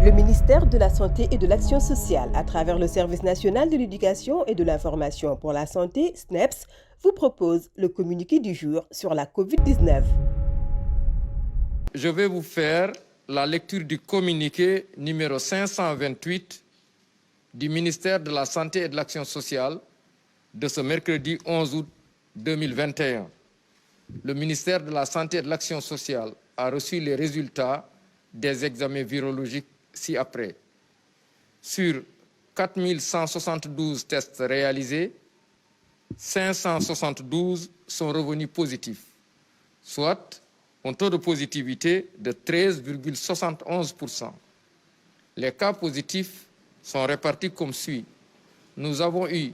Le ministère de la Santé et de l'Action sociale, à travers le Service national de l'éducation et de l'information pour la santé, SNEPS, vous propose le communiqué du jour sur la COVID-19. Je vais vous faire la lecture du communiqué numéro 528 du ministère de la Santé et de l'Action sociale de ce mercredi 11 août 2021. Le ministère de la Santé et de l'Action sociale a reçu les résultats des examens virologiques ci-après. Sur 4 172 tests réalisés, 572 sont revenus positifs, soit un taux de positivité de 13,71%. Les cas positifs sont répartis comme suit. Nous avons eu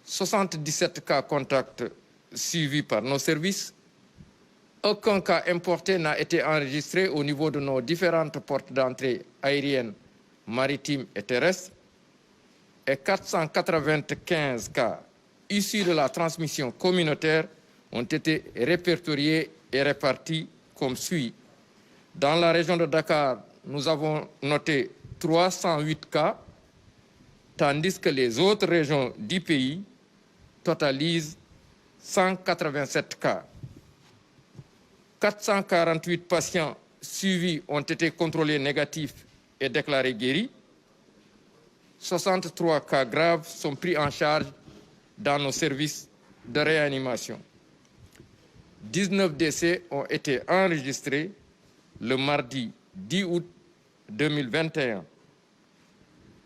77 cas contacts suivis par nos services. Aucun cas importé n'a été enregistré au niveau de nos différentes portes d'entrée aériennes, maritimes et terrestres. Et 495 cas issus de la transmission communautaire ont été répertoriés et répartis comme suit. Dans la région de Dakar, nous avons noté 308 cas, tandis que les autres régions du pays totalisent 187 cas. 448 patients suivis ont été contrôlés négatifs et déclarés guéris. 63 cas graves sont pris en charge dans nos services de réanimation. 19 décès ont été enregistrés le mardi 10 août 2021.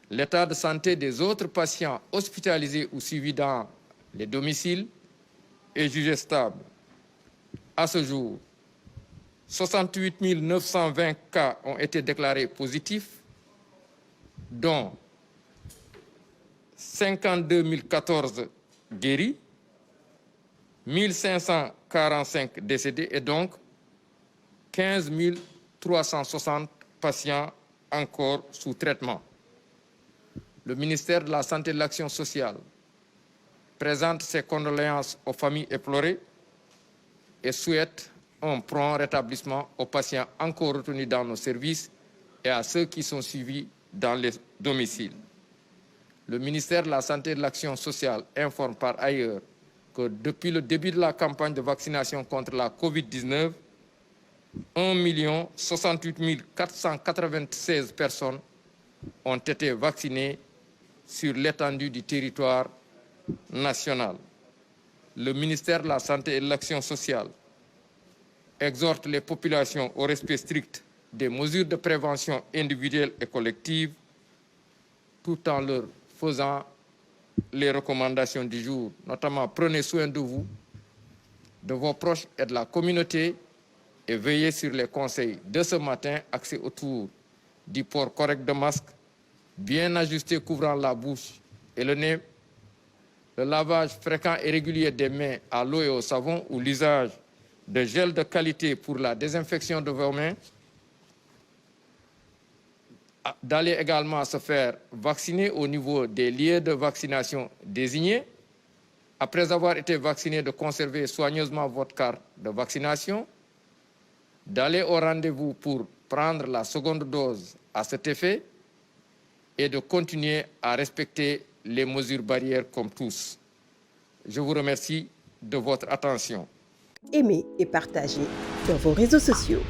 L'état de santé des autres patients hospitalisés ou suivis dans les domiciles est jugé stable. À ce jour, 68 920 cas ont été déclarés positifs, dont 52 014 guéris, 1545 décédés et donc 15 360 patients encore sous traitement. Le ministère de la Santé et de l'Action sociale présente ses condoléances aux familles éplorées et souhaite un prompt rétablissement aux patients encore retenus dans nos services et à ceux qui sont suivis dans les domiciles. Le ministère de la Santé et de l'Action sociale informe par ailleurs que depuis le début de la campagne de vaccination contre la COVID-19, 1 068 496 personnes ont été vaccinées sur l'étendue du territoire national. Le ministère de la Santé et de l'Action sociale exhorte les populations au respect strict des mesures de prévention individuelle et collective, tout en leur faisant les recommandations du jour. Notamment, prenez soin de vous, de vos proches et de la communauté et veillez sur les conseils de ce matin axés autour du port correct de masque, bien ajusté couvrant la bouche et le nez, le lavage fréquent et régulier des mains à l'eau et au savon ou l'usage de gel de qualité pour la désinfection de vos mains, d'aller également se faire vacciner au niveau des lieux de vaccination désignés. Après avoir été vacciné, de conserver soigneusement votre carte de vaccination, d'aller au rendez-vous pour prendre la seconde dose à cet effet et de continuer à respecter les mesures barrières comme tous. Je vous remercie de votre attention. Aimez et partagez sur vos réseaux sociaux.